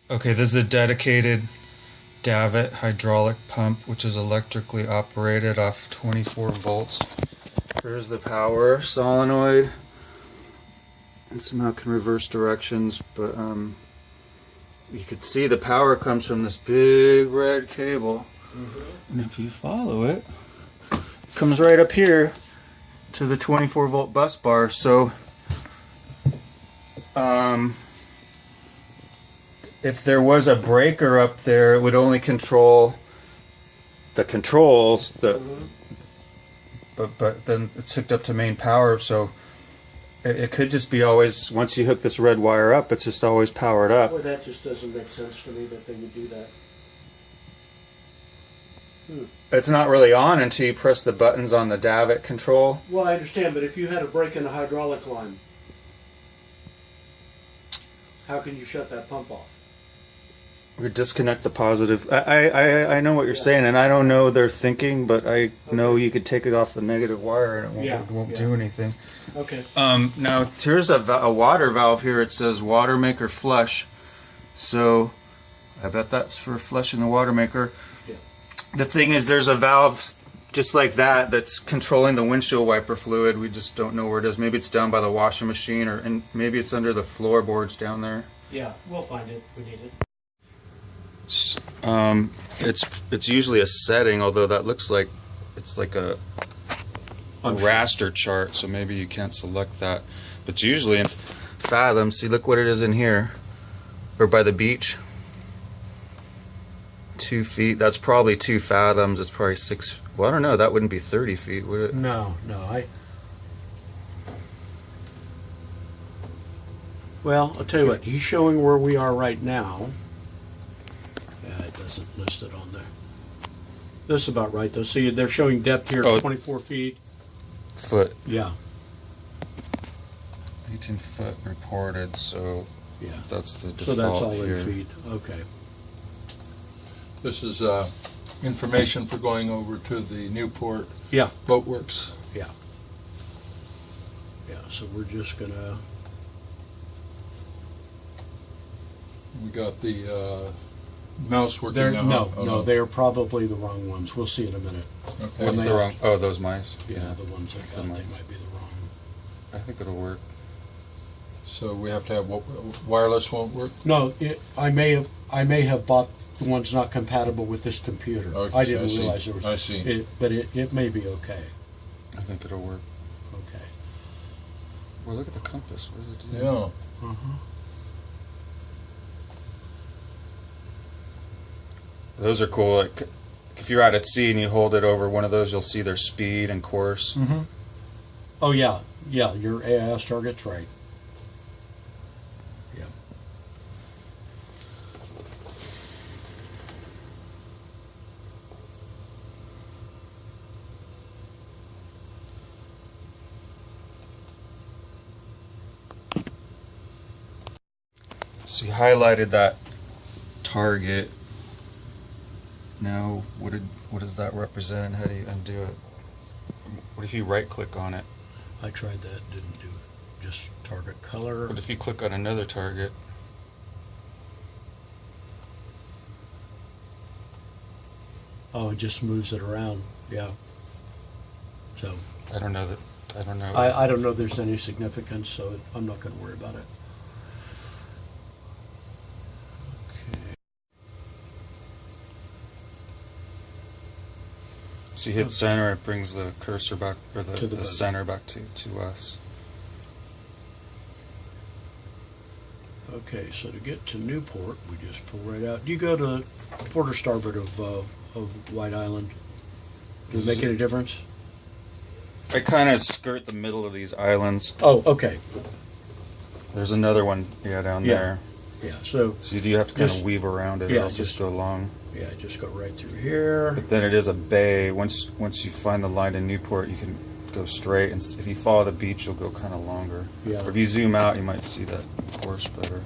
Okay, this is a dedicated Davit hydraulic pump, which is electrically operated off 24 volts. Here's the power solenoid. And somehow can reverse directions, but you can see the power comes from this big red cable. And if you follow it, it comes right up here to the 24 volt bus bar. So if there was a breaker up there, it would only control the controls, but then it's hooked up to main power, so it could just be always, once you hook this red wire up, it's just always powered up. Well, that just doesn't make sense to me that they would do that. It's not really on until you press the buttons on the Davit control. Well, I understand, but if you had a break in the hydraulic line, how can you shut that pump off? We disconnect the positive. I know what you're saying, and I don't know their thinking, but I know you could take it off the negative wire and it won't do anything. Okay. Now here's a water valve here. It says water maker flush, so I bet that's for flushing the water maker. Yeah. The thing is, there's a valve just like that that's controlling the windshield wiper fluid. We just don't know where it is. Maybe it's down by the washing machine, and maybe it's under the floorboards down there. Yeah, we'll find it if we need it. It's usually a setting, although that looks like it's like a raster chart, so maybe you can't select that. But it's usually in fathoms. See, look what it is in here, or by the beach. 2 feet. That's probably 2 fathoms. It's probably 6. Well, I don't know. That wouldn't be 30 feet, would it? No. Well, I'll tell you what. He's showing where we are right now. It doesn't list it on there. This is about right, though. See, they're showing depth here, 24 feet. Foot. Yeah. 18 foot reported, so yeah, that's the default. So that's all here. in feet. Okay. This is information for going over to the Newport Boat Works. Yeah. Yeah, so we're just going to... We got the mouse working now. No, they're probably the wrong ones. We'll see in a minute. Okay. What's the wrong? Oh, those mice. Yeah, the ones I got, they might be the wrong. I think it'll work. So we have to have wireless won't work. No, I may have bought the ones not compatible with this computer. Okay, I didn't realize there was. I see. But it may be okay. I think it'll work. Okay. Well, look at the compass. What does it do? Yeah. Those are cool. Like, if you're out at sea and you hold it over one of those, you'll see their speed and course. Mm-hmm. Oh yeah, your AIS target's right. Yeah. So you highlighted that target. Now, what does that represent, and how do you undo it? What if you right-click on it? I tried that, didn't do it. Just target color. What if you click on another target? Oh, it just moves it around. Yeah. So. I don't know. I don't know if there's any significance, so I'm not going to worry about it. So you hit center, it brings the cursor back, or the center back to us. Okay, so to get to Newport, we just pull right out. Do you go to port or starboard of White Island? Does it make any difference? I kind of skirt the middle of these islands. Oh, okay. There's another one, down there. Yeah, so you do have to kind of weave around it, or else just go long. Yeah, just go right through here. But then it is a bay. Once you find the line in Newport, you can go straight, and if you follow the beach, you'll go kind of longer. Yeah. Or if you zoom out, you might see that course better.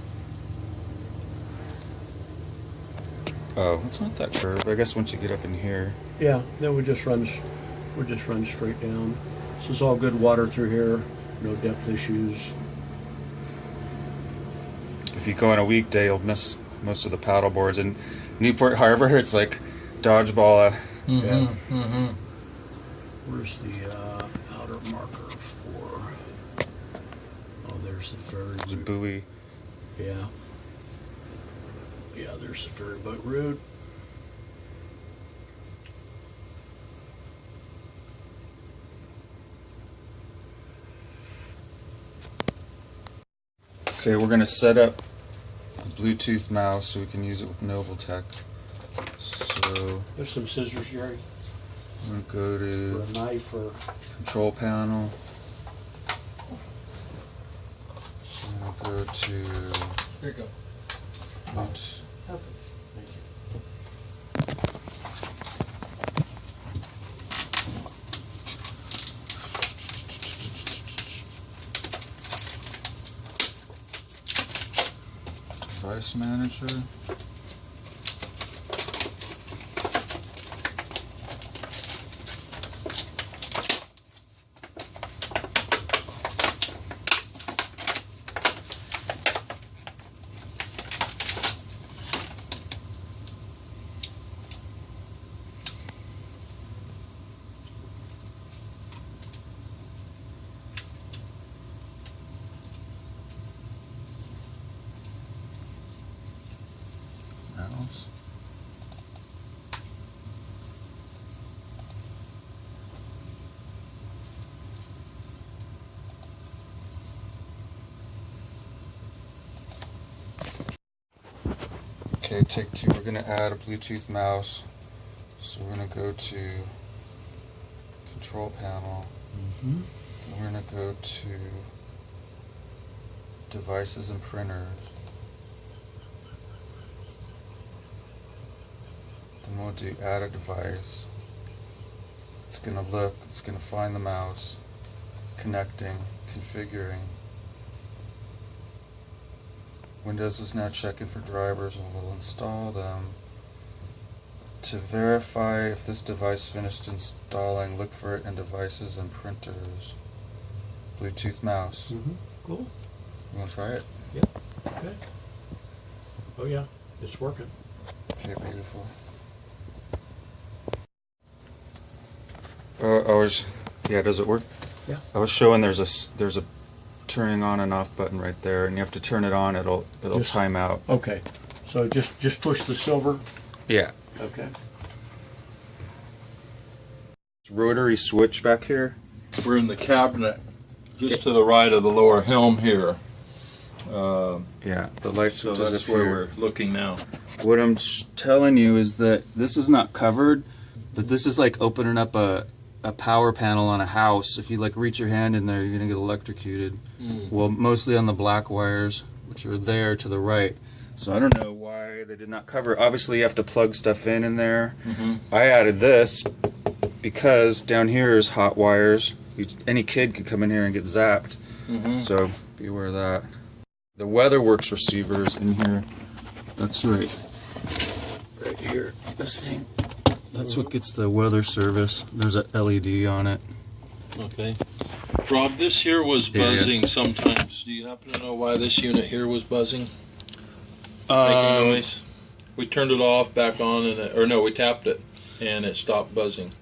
Oh, it's not that curved. I guess once you get up in here. Yeah, then we just run straight down. This is all good water through here. No depth issues. If you go on a weekday, you'll miss most of the paddle boards. In Newport Harbor, it's like dodgeball. Yeah. Where's the outer marker for? Oh, there's the ferry. There's a buoy. Yeah. Yeah, there's the ferry boat route. Okay, we're going to set up the Bluetooth mouse so we can use it with Noveltech. So There's some scissors, Jerry. I'm going to go For to a knife or... control panel. I'm going to go to Here you go. Bluetooth. Thank you. Device manager. Mouse. Okay, take two. We're going to add a Bluetooth mouse. So we're going to go to control panel. We're going to go to devices and printers. Then we'll do add a device. It's going to look, it's going to find the mouse, connecting, configuring. Windows is now checking for drivers and will install them. To verify if this device finished installing, look for it in devices and printers. Bluetooth mouse. Cool. You want to try it? Okay. Oh yeah, it's working. Okay, beautiful. Yeah, does it work? Yeah. I was showing there's a turning on and off button right there, and you have to turn it on. It'll Just- time out. Okay. So just push the silver. Yeah. Okay. Rotary switch back here. We're in the cabinet just to the right of the lower helm here. Yeah, the light So switch is that's up where here. we're looking now. What I'm telling you is that this is not covered, but this is like opening up a power panel on a house. If you like reach your hand in there, you're gonna get electrocuted. Well, mostly on the black wires, which are there to the right. So I don't know why they did not cover. Obviously, you have to plug stuff in there. I added this because down here is hot wires. Any kid could come in here and get zapped. So be aware of that. The WeatherWorks receiver is in here. That's right here. This thing. That's what gets the weather service. There's a LED on it. Okay. Rob, this here was It is. buzzing sometimes. Do you happen to know why this unit here was buzzing? Making noise? We turned it off, back on, and we tapped it, and it stopped buzzing.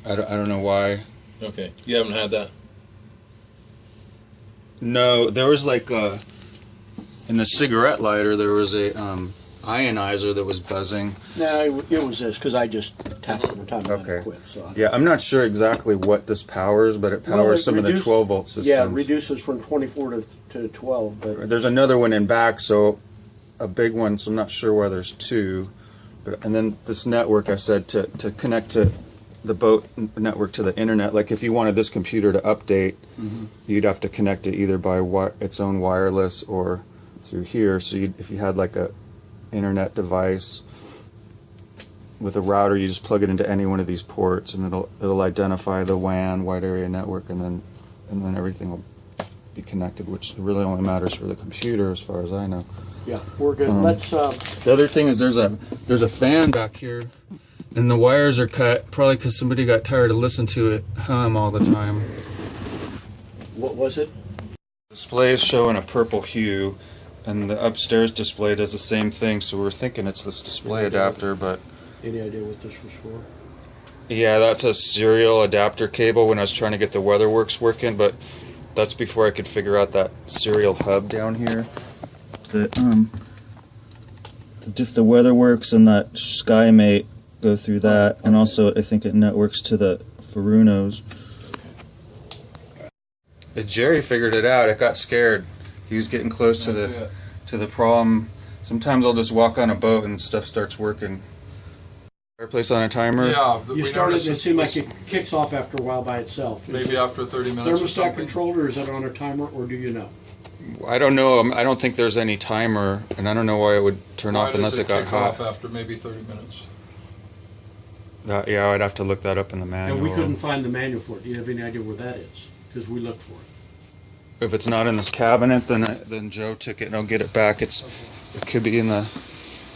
I don't know why. Okay. You haven't had that? No, there was like in the cigarette lighter there was a ionizer that was buzzing. No, it was this because I just tapped it one time and then Okay. it quit. So Yeah, I'm not sure exactly what this powers, but it powers Well, it some of the reduce- 12 volt systems. yeah, it reduces from 24 to 12. But There's another one in back, so a big one. So I'm not sure why there's two. But and then this network, I said to connect to the boat network to the internet. Like if you wanted this computer to update, you'd have to connect it either by its own wireless or through here. So if you had like a internet device with a router, you just plug it into any one of these ports, and it'll identify the WAN, wide area network, and then everything will be connected, which really only matters for the computer, as far as I know. yeah, we're good. Let's. The other thing is there's a fan back here, and the wires are cut, probably because somebody got tired of listening to it hum all the time. What was it? Display is showing a purple hue, And the upstairs display does the same thing, so we're thinking it's this display adapter, but Any idea what this was for? yeah, that's a serial adapter cable when I was trying to get the WeatherWorks working, but that's before I could figure out that serial hub down here. The WeatherWorks and that SkyMate go through that, and also I think it networks to the Furunos. Jerry figured it out. It got scared. He was getting close to the problem. Sometimes I'll just walk on a boat and stuff starts working. Fireplace on a timer? Yeah. You started, it seemed like it kicks off after a while by itself. Maybe after 30 minutes or Thermostat something. controlled, or is that on a timer, or do you know? I don't know. I don't think there's any timer, and I don't know why it would turn off unless it got kick hot. off after maybe 30 minutes? Yeah, I'd have to look that up in the manual. And we couldn't find the manual for it. Do you have any idea where that is? Because we looked for it. If it's not in this cabinet, then Joe took it and I'll get it back. It could be in the.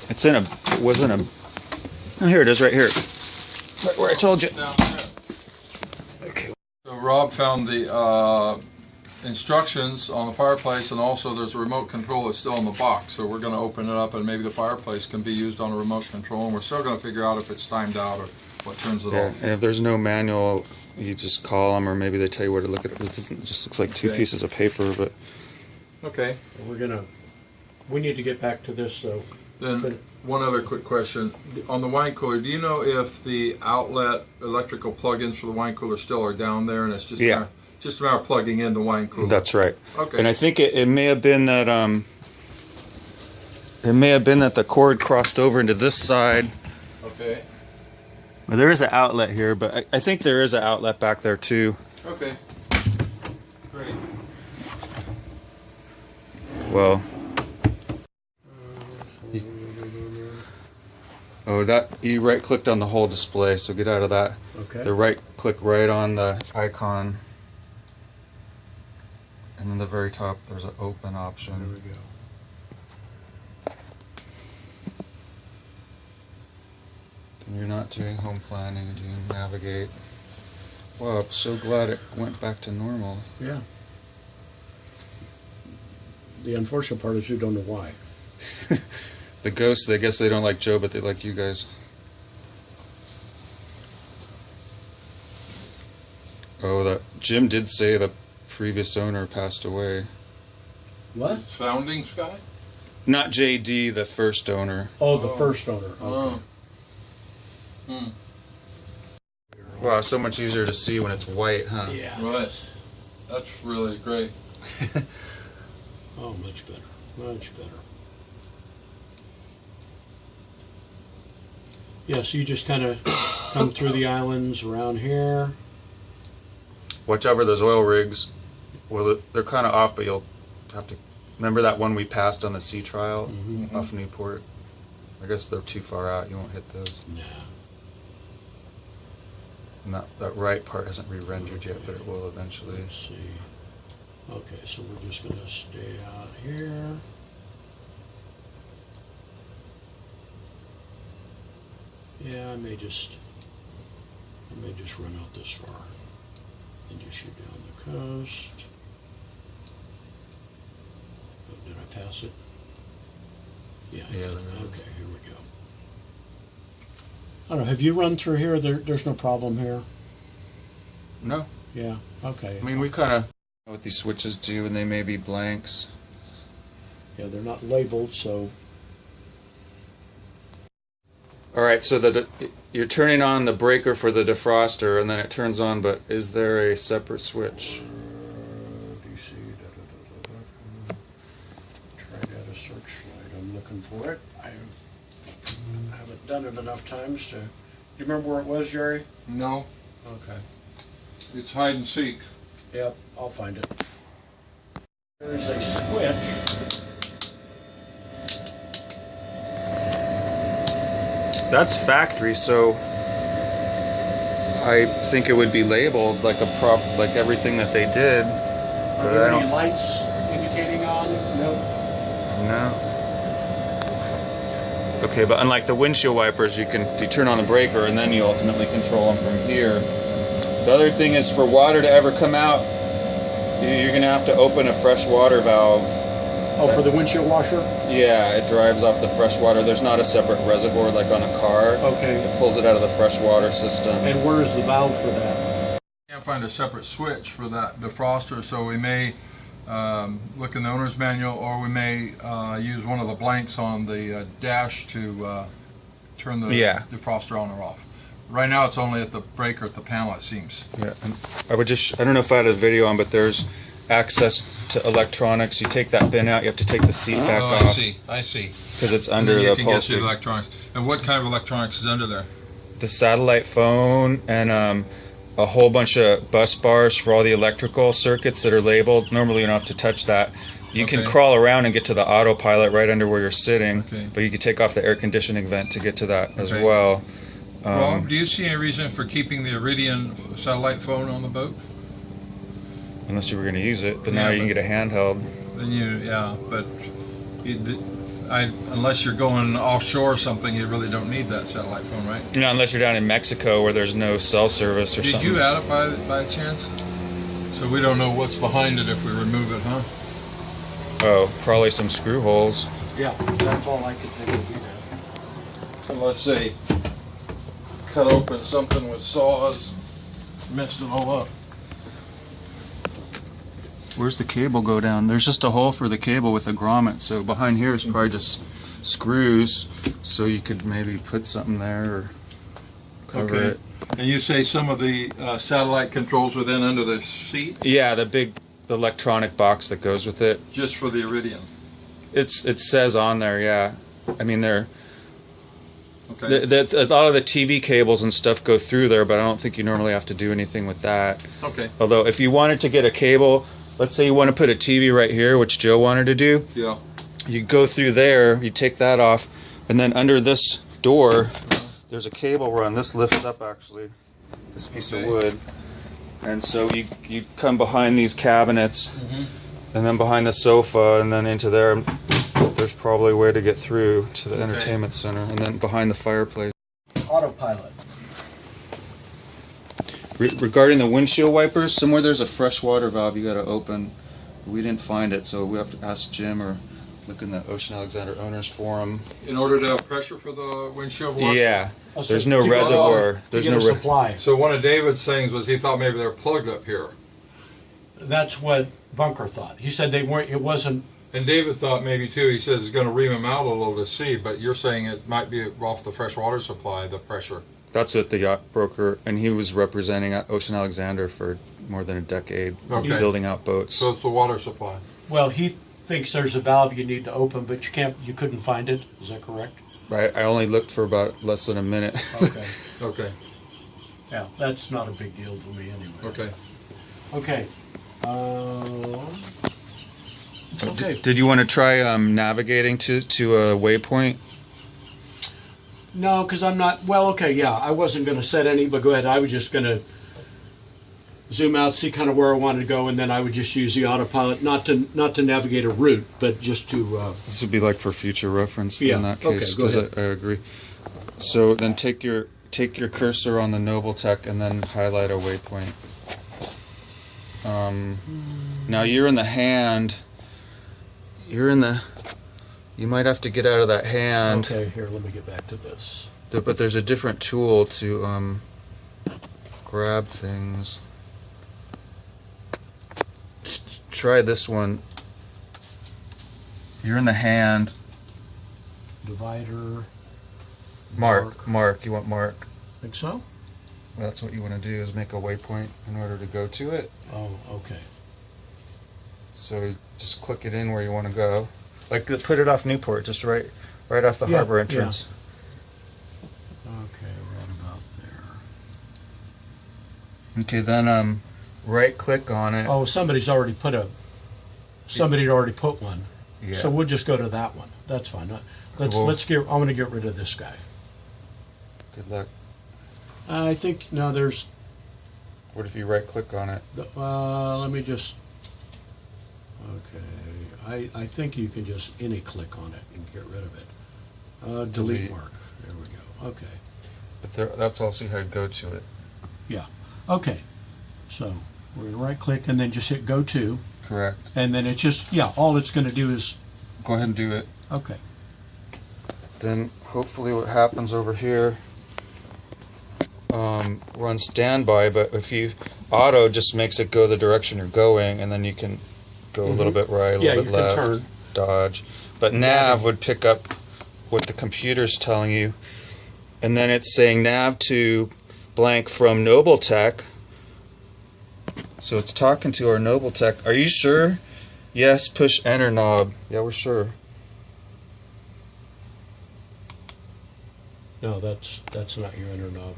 It's in a. It wasn't a. Oh, here it is, right here. Right where I told you. Down there. Okay. So Rob found the instructions on the fireplace, and also there's a remote control that's still in the box. So we're going to open it up, and maybe the fireplace can be used on a remote control. And we're still going to figure out if it's timed out or what turns it Yeah, off. and if there's no manual, you just call them, or maybe they tell you where to look at it. It just looks like two Okay. pieces of paper, but Okay. We need to get back to this though. Then one other quick question. On the wine cooler, do you know if the outlet electrical plug-ins for the wine cooler still are down there, and it's just Yeah. just a matter of plugging in the wine cooler? that's right. Okay. And I think it may have been that the cord crossed over into this side. Okay. Well, there is an outlet here, but I think there is an outlet back there too. Okay. Great. Well, you right-clicked on the whole display, so get out of that. Okay. The right-click right on the icon, and then the very top there's an open There option. we go. And you're not doing home planning, you're doing navigate. Wow, I'm so glad it went back to normal. Yeah. The unfortunate part is you don't know why. The ghosts, I guess they don't like Joe, but they like you guys. Oh, Jim did say the previous owner passed away. What? Founding Sky? Not JD, the first owner. Oh, the first owner. Okay. Oh. Hmm. Wow, so much easier to see when it's white, huh? Yeah. Right. That's really great. Oh, much better. Much better. Yeah, so you just kind of come through the islands around here. Watch out for those oil rigs. Well, they're kind of off, but you'll have to remember that one we passed on the sea trial Mhm. off Newport. I guess they're too far out. You won't hit those. Nah. And that right part hasn't re-rendered yet, but it will eventually. Let's see. Okay, so we're just going to stay out here. Yeah, I may just run out this far and just shoot down the coast. Oh, did I pass it? Yeah, I Yeah, did. there it Okay, is. here we go. I don't know, have you run through here? There's no problem here? No, Yeah, okay. I mean we kind of know what these switches do, and they may be blanks. Yeah, they're not labeled, so All right, so you're turning on the breaker for the defroster, and then it turns on. But is there a separate switch? DC, Try data searchlight. I'm looking for it. I haven't done it enough times to. Do you remember where it was, Jerry? No, Okay. it's hide and seek. Yep, I'll find it. There's a switch. That's factory, so I think it would be labeled like like everything that they did. Are But there I any don't. lights indicating on? Nope. No. Okay, but unlike the windshield wipers, you turn on the breaker and then you ultimately control them from here. The other thing is, for water to ever come out, you're going to have to open a fresh water valve Oh, for the windshield washer? Yeah, it drives off the fresh water. There's not a separate reservoir like on a car. Okay. It pulls it out of the fresh water system. And where is the valve for that? Can't find a separate switch for that defroster, so we may look in the owner's manual, or we may use one of the blanks on the dash to turn the defroster on or off. Right now it's only at the breaker at the panel, it seems. Yeah, and I don't know if I had a video on, but there's access to electronics. You take that bin out, you have to take the seat back off. I see. Because it's And under then the you can get to upholstery. the electronics. And what kind of electronics is under there? The satellite phone and a whole bunch of bus bars for all the electrical circuits that are labeled. Normally you don't have to touch that. You can Okay. crawl around and get to the autopilot right under where you're sitting, Okay. but you can take off the air conditioning vent to get to that as Okay. well. Well, do you see any reason for keeping the Iridian satellite phone on the boat? Unless you were going to use it, but now Yeah, you can but- get a handheld. Then but unless you're going offshore or something, you really don't need that satellite phone, right? You know, unless you're down in Mexico where there's no cell service or Did something. you add it by chance? So we don't know what's behind it if we remove it, huh? Oh, probably some screw holes. Yeah, that's all I could think would be that. Unless they cut open something with saws, messed it all up. Where's the cable go down? There's just a hole for the cable with a grommet, so behind here is probably just screws, so you could maybe put something there or cover Okay. it. And you say some of the satellite controls were then under the seat, Yeah, the electronic box that goes with it. just for the Iridian? It says on there, yeah. I mean, Okay. a lot of the TV cables and stuff go through there, but I don't think you normally have to do anything with that. Okay. Although, if you wanted to get a cable, let's say you want to put a TV right here, which Joe wanted to do, Yeah. you go through there, you take that off, and then under this door, there's a cable run. This lifts up, actually, this piece of Okay. wood. And so you come behind these cabinets, and then behind the sofa, and then into there. There's probably a way to get through to the Okay. entertainment center, and then behind the fireplace. Autopilot. Regarding the windshield wipers, somewhere there's a fresh water valve you got to open. We didn't find it, so we have to ask Jim or look in the Ocean Alexander Owners Forum. In order to have pressure for the windshield washer? Yeah, Oh, so there's no to get- reservoir. There's to no get a supply. So one of David's things was he thought maybe they're plugged up here. That's what Bunker thought. He said they weren't. It wasn't. And David thought maybe too, he says he's going to ream them out a little to see, but you're saying it might be off the fresh water supply, the pressure. That's what the yacht broker, and he was representing Ocean Alexander for more than a decade, Okay. building out boats. So it's the water supply. Well, he thinks there's a valve you need to open, but you can't. You couldn't find it. Is that correct? Right, I only looked for about less than a minute. Okay. Okay, Yeah, that's not a big deal to me anyway. okay. Okay. Okay. Did you want to try navigating to a waypoint? No, because I'm not. Well, okay, yeah. I wasn't going to set any, but go ahead. I was just going to zoom out, see kind of where I wanted to go, and then I would just use the autopilot, not to navigate a route, but just to. This would be like for future reference Yeah, in that okay, case. go ahead. I agree. So then take your cursor on the Noble-Tech and then highlight a waypoint. Now you're in the hand. You might have to get out of that hand. Okay, here. Let me get back to this. But there's a different tool to grab things. Try this one. You're in the hand. Divider. Mark. You want mark. Think so? That's what you want to do, is make a waypoint in order to go to it. Oh, okay. So you just click it in where you want to go. Like put it off Newport, just right off the Yeah, harbor entrance. Okay, right about there. Okay, then right click on it. Oh, somebody's already put one. Yeah. So we'll just go to that one. That's fine. I'm going to get rid of this guy. Good luck. I think no. There's. What if you right click on it? Let me just. Okay, I think you can just any click on it and get rid of it. Delete mark. There we go. Okay. But that's also how you go to it. Yeah. Okay. So we're gonna right click and then just hit go to, Correct. and then it's just all it's going to do is go ahead and do it. Okay. Then hopefully what happens over here, run standby, but if you auto just makes it go the direction you're going, and then you can go a little bit right, a Yeah, little you bit left, can turn. dodge. But nav would pick up what the computer's telling you, and then it's saying nav to blank from Nobletech. So it's talking to our Nobletech. Are you sure? Yes, push enter knob. Yeah, we're sure. No, that's not your enter knob.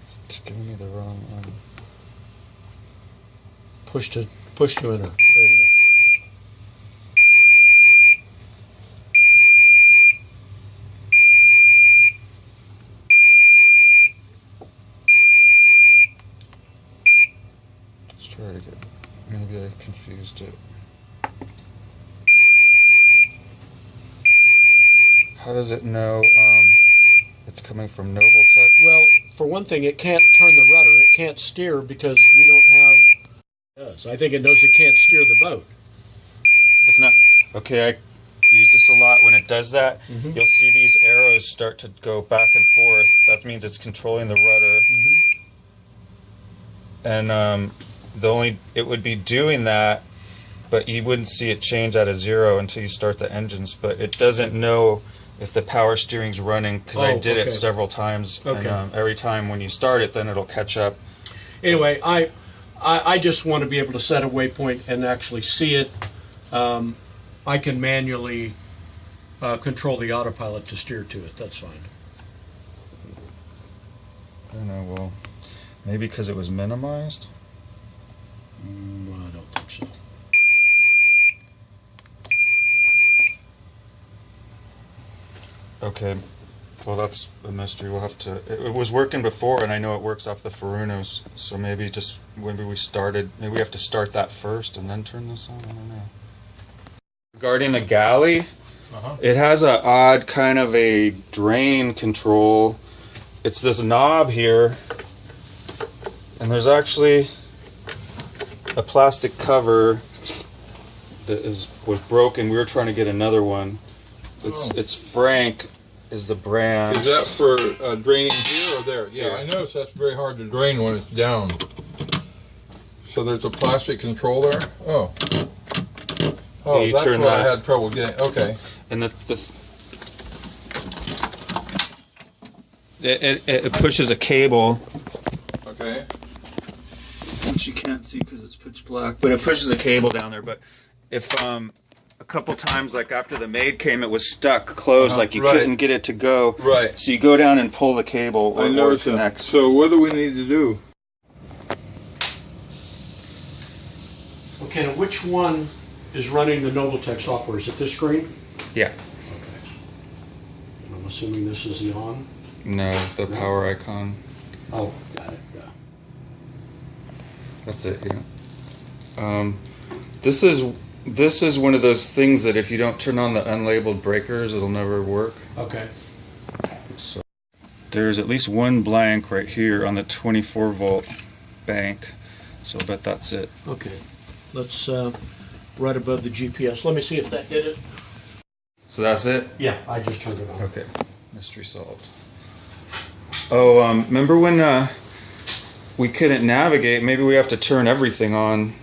It's giving me the wrong one. Push to enter. There you Let's try it again. Maybe I confused it. How does it know it's coming from Nobletech? go. Well, for one thing, it can't turn the rudder. It can't steer because we don't have. It does. I think it knows it can't steer the boat. It's not. Okay, I use this a lot. When it does that, you'll see these arrows start to go back and forth. That means it's controlling the rudder. And it would be doing that, but you wouldn't see it change out of 0 until you start the engines. But it doesn't know if the power steering's running, because I did it several times. Okay. And every time when you start it, then it'll catch up. Anyway, I just want to be able to set a waypoint and actually see it. I can manually control the autopilot to steer to it. That's fine. I don't know, well, maybe because it was minimized? I don't think so. Okay, well that's a mystery. We'll have to. It was working before, and I know it works off the Furunos. So maybe we started. Maybe we have to start that first and then turn this on. I don't know. Regarding the galley, it has a odd kind of a drain control. It's this knob here, and there's actually a plastic cover that was broken. We were trying to get another one. It's Frank is the brand. Is that for draining here or there? Yeah, Here. I noticed that's very hard to drain when it's down. So there's a plastic control there? Oh. Oh, You that's turn what I that. had trouble getting. Okay. And it pushes a cable, Okay. which you can't see because it's pitch black. But it pushes a cable down there. But if a couple times, like after the maid came, it was stuck closed, like you Right. couldn't get it to go. Right. So you go down and pull the cable, or I it noticed that. connects. So what do we need to do? Okay, now which one is running the Nobletech software? Is it this screen? Yeah. Okay. And I'm assuming this is the on? No, the power icon. Oh, got it. Yeah. That's it. Yeah. This is one of those things that if you don't turn on the unlabeled breakers, it'll never work. Okay. So there's at least one blank right here on the 24 volt bank. So I bet that's it. Okay. Let's right above the GPS. Let me see if that did it. So that's it? Yeah, I just turned it on. Okay. Mystery solved. Oh, remember when we couldn't navigate? Maybe we have to turn everything on.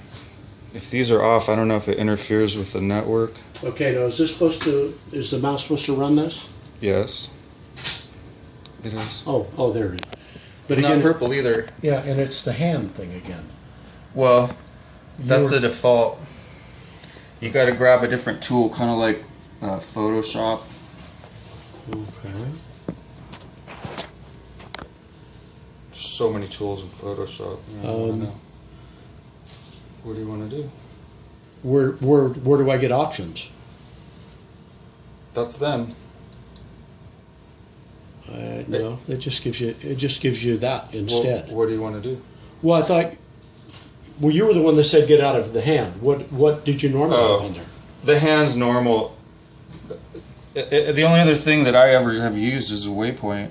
If these are off, I don't know if it interferes with the network. Okay, now is the mouse supposed to run this? Yes. It is. Oh, there it is. But It's not again, purple either. yeah, and it's the hand thing again. Well, that's You're- the default. You got to grab a different tool, kind of like Photoshop. Okay. So many tools in Photoshop. I don't know. What do you want to do? Where do I get options? That's them. No, it just gives you that instead. What do you want to do? Well, I thought. Well, you were the one that said get out of the hand. What did you normally have on there? The hand's normal. The only other thing that I ever have used is a waypoint.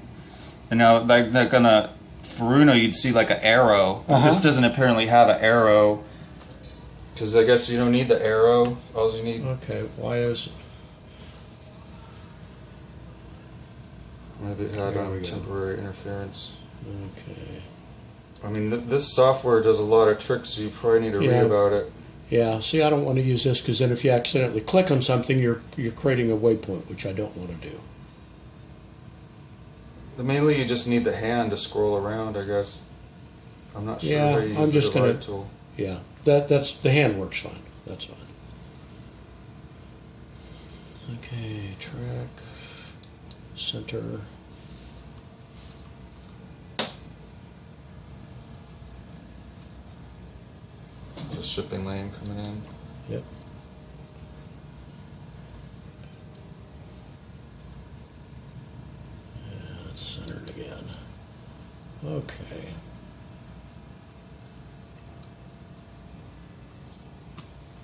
And now, like on a Furuno, you'd see like an arrow. But this doesn't apparently have an arrow. Because I guess you don't need the arrow. All you need. Okay, why is... Maybe it had There we go. temporary interference. Okay. I mean, this software does a lot of tricks, so you probably need to Yeah. read about it. Yeah, see, I don't want to use this because then if you accidentally click on something, you're creating a waypoint, which I don't want to do. But mainly, you just need the hand to scroll around, I guess. I'm not sure Yeah, how you use I'm the just gonna- divide tool. Yeah, that's the hand works fine. That's fine. Okay, track, center. It's a shipping lane coming in. Yep. Yeah, it's centered again. Okay.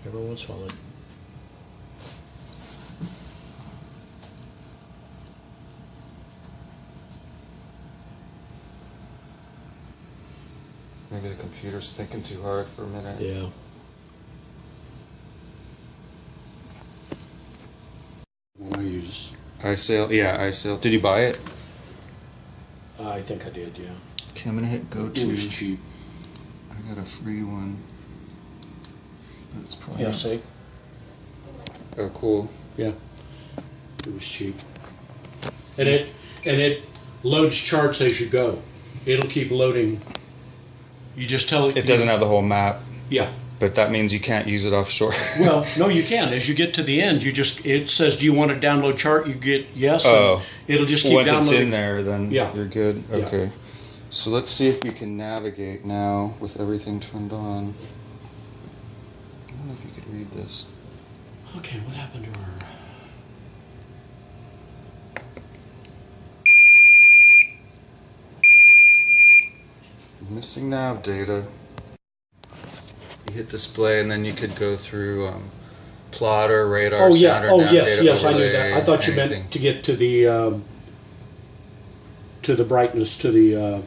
Everyone's solid. Maybe the computer's thinking too hard for a minute. Yeah. When I use, iSail, yeah, iSail. Did you buy it? I think I did, yeah. Okay, I'm gonna hit go It to. was cheap. I got a free one. But it's probably Yeah, not- see? Oh, cool. Yeah. It was cheap. And it loads charts as you go. It'll keep loading. You just tell it. It doesn't have the whole map, Yeah. but that means you can't use it offshore. Well, no, you can. As you get to the end, it says, "Do you want to download chart?" You get yes. Oh. And it'll just keep Once downloading. it's in there, then Yeah. you're good. Yeah. Okay. So let's see if we can navigate now with everything turned on. I don't know if you could read this. Okay, what happened to her? Missing nav data. You hit display, and then you could go through plotter, radar, Oh yeah. sounder, Oh nav yes, data yes. I knew overlay, that. I thought you anything. meant to get to the brightness, to the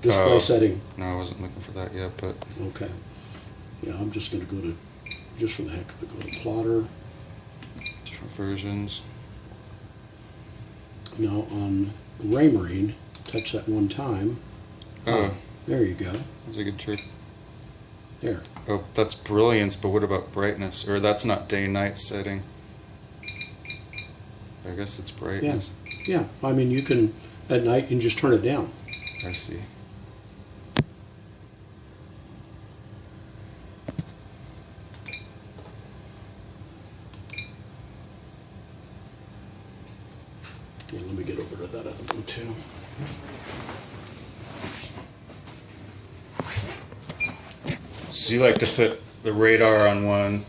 display Oh. setting. No, I wasn't looking for that yet, but Okay. Yeah, I'm just going to go to, just for the heck of it, go to plotter. different versions. Now on Raymarine, touch that one time. Oh, There you go. that's a good trick. There. Oh, that's brilliance, but what about brightness? Or that's not day-night setting. I guess it's brightness. Yeah. I mean, you can at night you can just turn it down. I see. Yeah, let me get over to that other one too. So you like to put the radar on one,